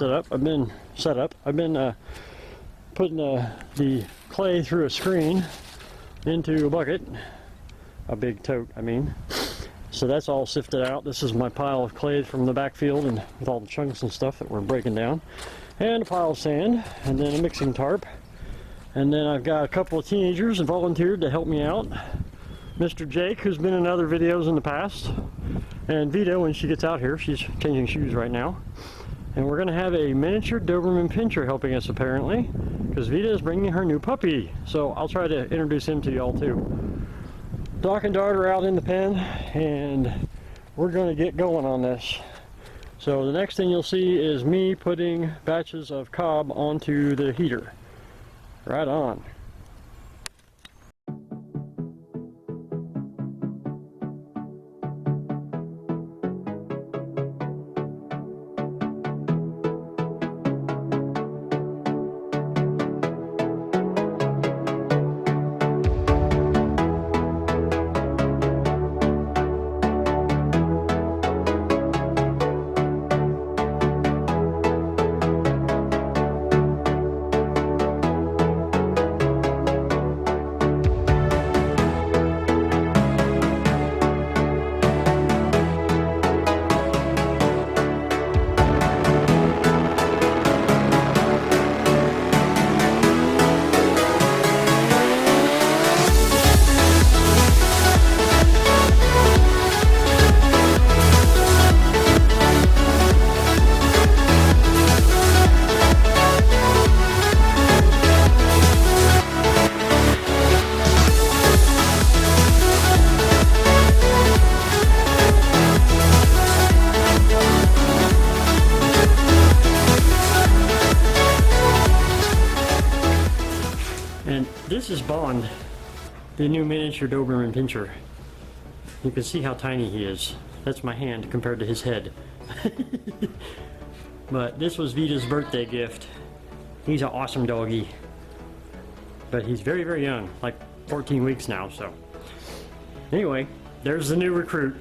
set up. I've been putting the clay through a screen into a bucket, a big tote, I mean. So that's all sifted out. This is my pile of clay from the backfield and with all the chunks and stuff that we're breaking down. And a pile of sand, and then a mixing tarp. And then I've got a couple of teenagers that volunteered to help me out. Mr. Jake, who's been in other videos in the past, and Vita when she gets out here. She's changing shoes right now. And we're going to have a miniature Doberman Pinscher helping us apparently, because Vita is bringing her new puppy. So I'll try to introduce him to y'all too. Doc and Dart are out in the pen, and we're going to get going on this. So the next thing you'll see is me putting batches of cob onto the heater. Right on. And this is Bond, the new miniature Doberman Pinscher. You can see how tiny he is. That's my hand compared to his head. But this was Vita's birthday gift. He's an awesome doggy. But he's very, very young, like 14 weeks now, so. Anyway, there's the new recruit.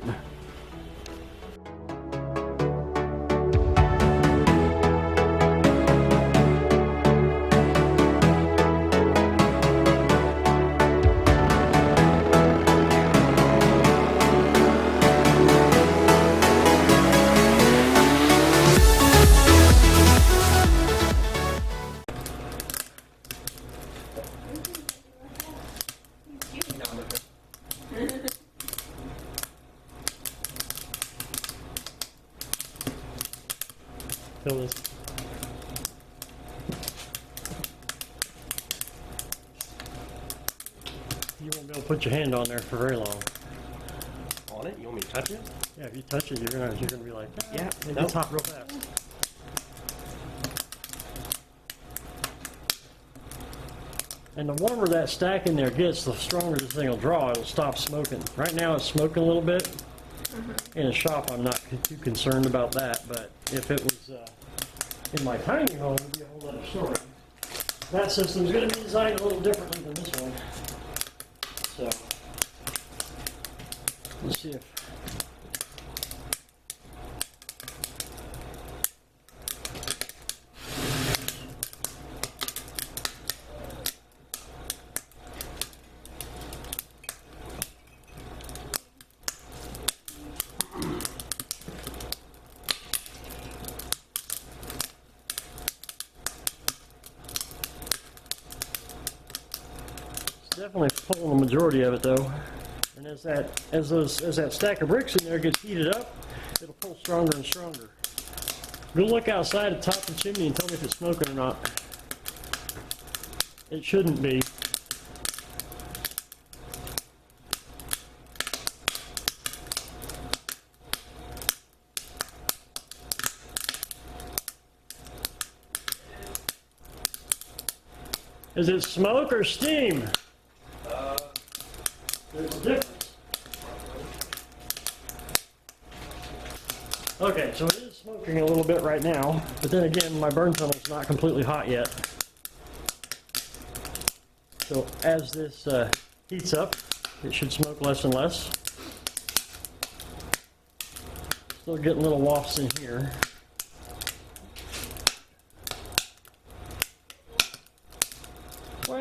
Fill this. You won't be able to put your hand on there for very long. On it? You want me to touch it? Yeah, if you touch it, you're gonna be like, yeah, it gets hot real fast. And the warmer that stack in there gets, the stronger this thing will draw. It'll stop smoking. Right now it's smoking a little bit. In a shop, I'm not too concerned about that, but if it was in my tiny home, it would be a whole other story. That system's going to be designed a little differently than this one. So, let's see if... Definitely pulling the majority of it though, and as that stack of bricks in there gets heated up, it'll pull stronger and stronger. Go look outside the top of the chimney and tell me if it's smoking or not. It shouldn't be. Is it smoke or steam? There's a difference. Okay, so it is smoking a little bit right now, but then again, my burn tunnel's not completely hot yet. So as this heats up, it should smoke less and less. Still getting little wafts in here.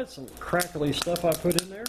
that's some crackly stuff I put in there.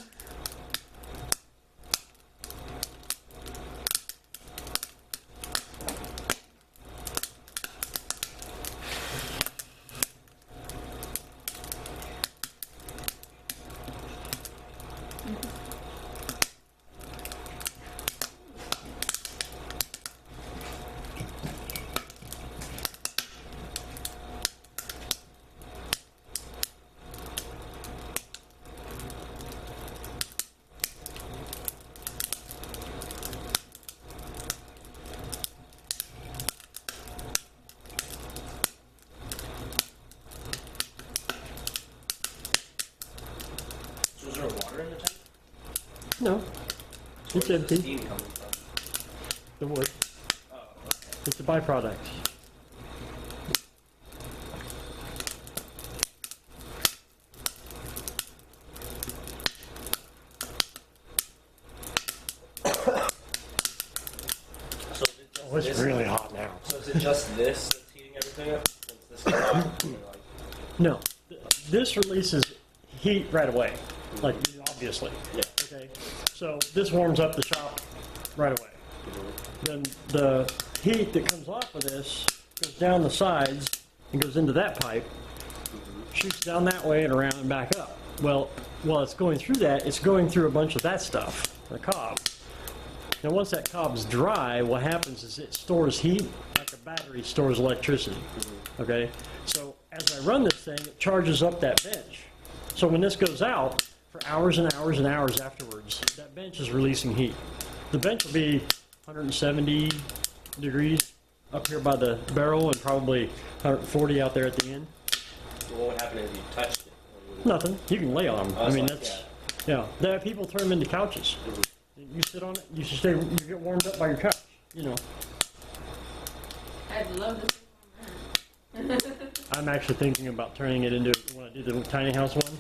So is there water in the tank? No, it's Where's the empty. steam coming from? The wood. Oh, okay. It's a byproduct. So is it just Oh, it's this? really hot now. So is it just this that's heating everything up? Since this is hot, or like, No, this releases heat right away, like obviously. yeah. Okay, so this warms up the shop right away. Then the heat that comes off of this goes down the sides and goes into that pipe, shoots down that way and around and back up. Well, while it's going through that, it's going through a bunch of that stuff, the cob. Now, once that cob's dry, what happens is it stores heat like a battery stores electricity. Okay, so as I run this thing, it charges up that bench. So when this goes out, for hours and hours and hours afterwards, that bench is releasing heat. The bench will be 170 degrees up here by the barrel and probably 140 out there at the end. So what would happen if you touched it? Nothing. You can lay on them. Oh, I mean, it's like, that's, yeah. That people turn them into couches. You sit on it, you should stay, you get warmed up by your couch, you know. I'd love to see one. I'm actually thinking about turning it into, when I do the tiny house one,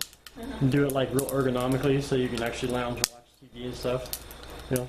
and do it like real ergonomically so you can actually lounge and watch TV and stuff. You know,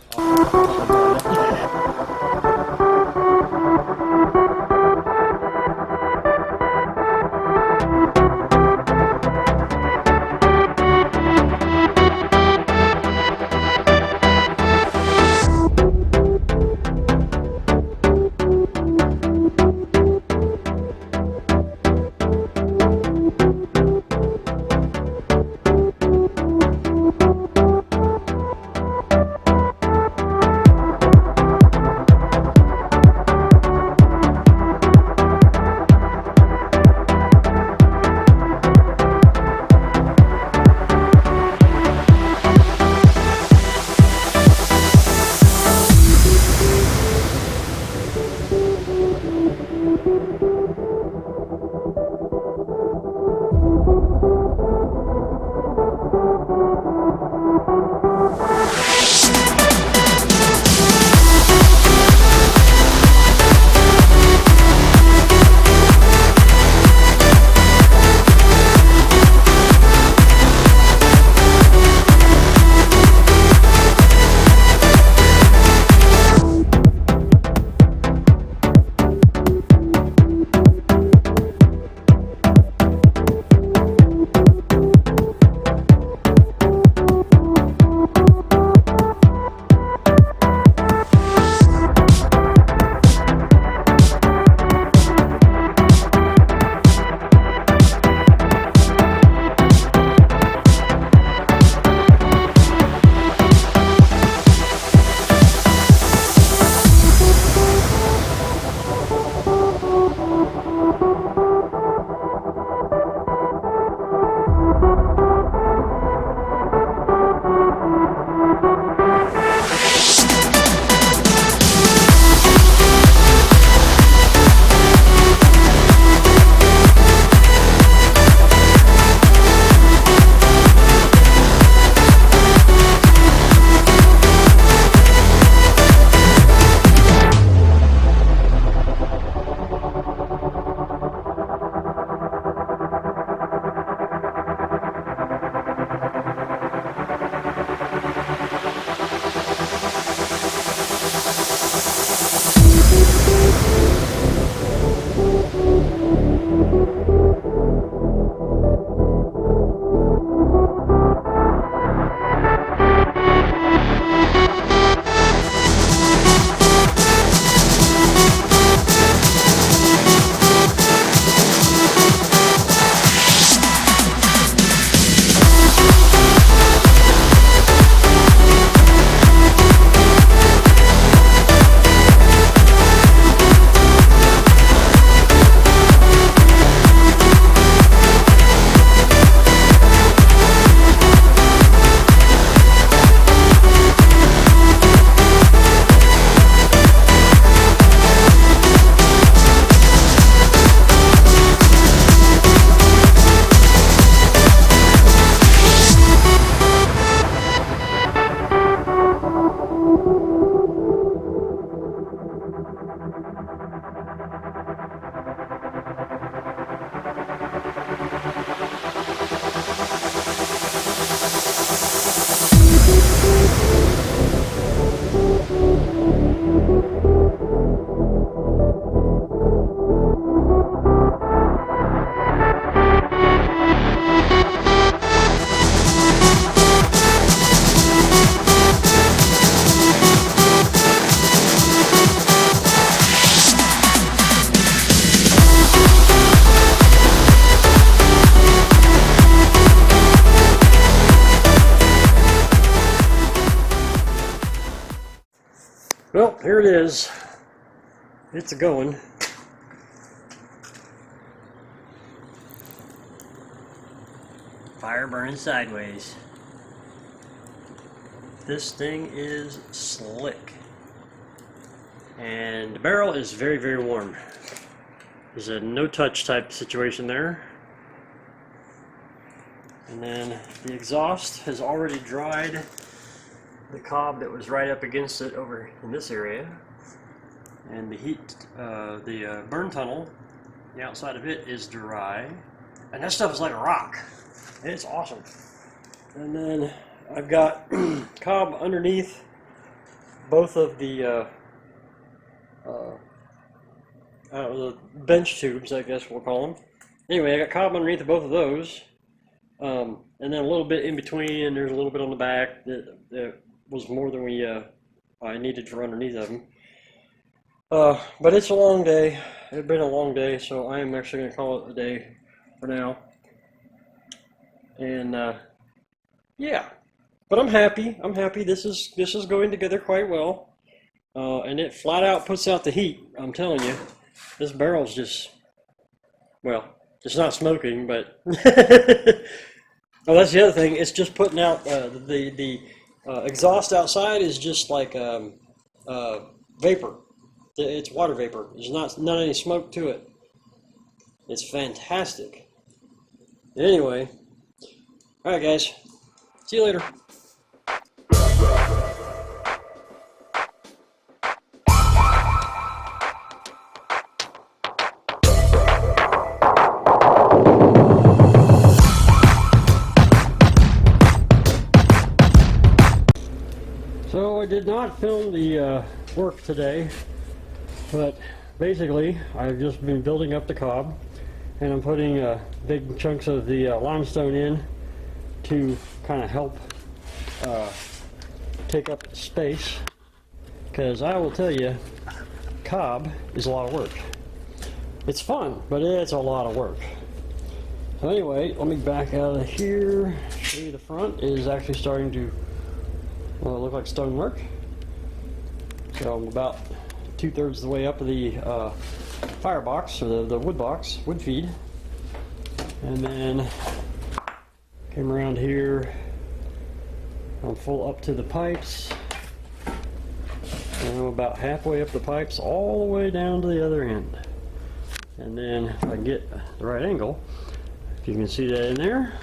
Well, here it is. It's a going. Fire burning sideways. This thing is slick. And the barrel is very, very warm. There's a no-touch type situation there. And then the exhaust has already dried the cob that was right up against it over in this area. And the heat, the burn tunnel, the outside of it is dry. And that stuff is like a rock. It's awesome. And then I've got cob underneath both of the bench tubes, I guess we'll call them. Anyway, I got cob underneath of both of those. And then a little bit in between, and there's a little bit on the back that was more than I needed for underneath of them. But it's a long day. It's been a long day, so I am actually going to call it a day for now. And yeah, but I'm happy. I'm happy. This is going together quite well, and it flat out puts out the heat. I'm telling you, this barrel's just, well, it's not smoking, but oh, that's the other thing. It's just putting out the exhaust outside is just like vapor. It's water vapor. There's not any smoke to it. It's fantastic. Anyway, all right, guys. See you later. So I did not film the work today, but basically I've just been building up the cob, and I'm putting big chunks of the limestone in to kind of help take up space, because I will tell you, cob is a lot of work. It's fun, but it's a lot of work. So anyway, let me back out of here. Show you the front is actually starting to look like stonework. So I'm about 2/3 of the way up to the firebox, or the wood box, wood feed. And then came around here. I'm full up to the pipes. And I'm about halfway up the pipes all the way down to the other end. And then if I get the right angle, if you can see that in there,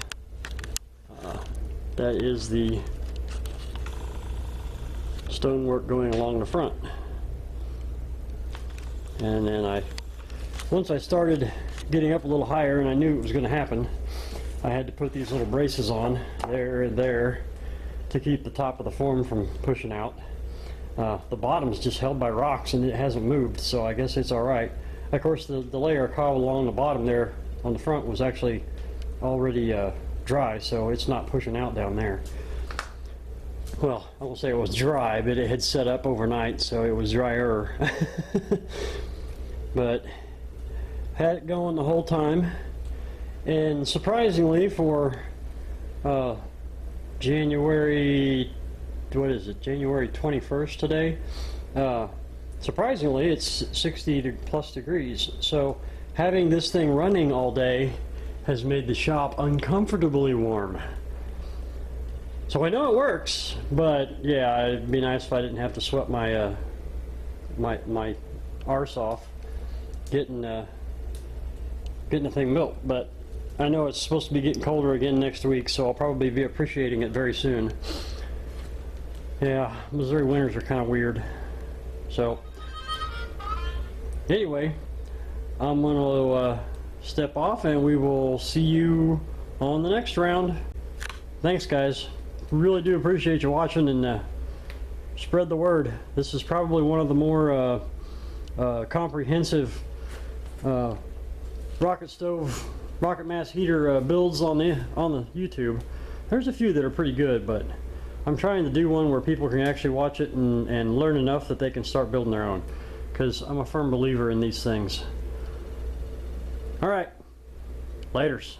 that is the stonework going along the front. And then once I started getting up a little higher and I knew it was going to happen, I had to put these little braces on there and there to keep the top of the form from pushing out. The bottom's just held by rocks and it hasn't moved, so I guess it's alright. Of course, the layer of cob along the bottom there on the front was actually already dry, so it's not pushing out down there. Well, I won't say it was dry, but it had set up overnight, so it was drier. But had it going the whole time, and surprisingly for January, what is it, January 21st today, surprisingly it's 60 plus degrees, so having this thing running all day has made the shop uncomfortably warm. So I know it works, but yeah, it'd be nice if I didn't have to sweat my my arse off getting the thing built. But I know it's supposed to be getting colder again next week, so I'll probably be appreciating it very soon. Yeah, Missouri winters are kind of weird. So anyway, I'm going to step off, and we will see you on the next round. Thanks, guys. Really do appreciate you watching, and spread the word. This is probably one of the more comprehensive rocket stove, rocket mass heater builds on the YouTube. There's a few that are pretty good, but I'm trying to do one where people can actually watch it and learn enough that they can start building their own, because I'm a firm believer in these things. All right, laters.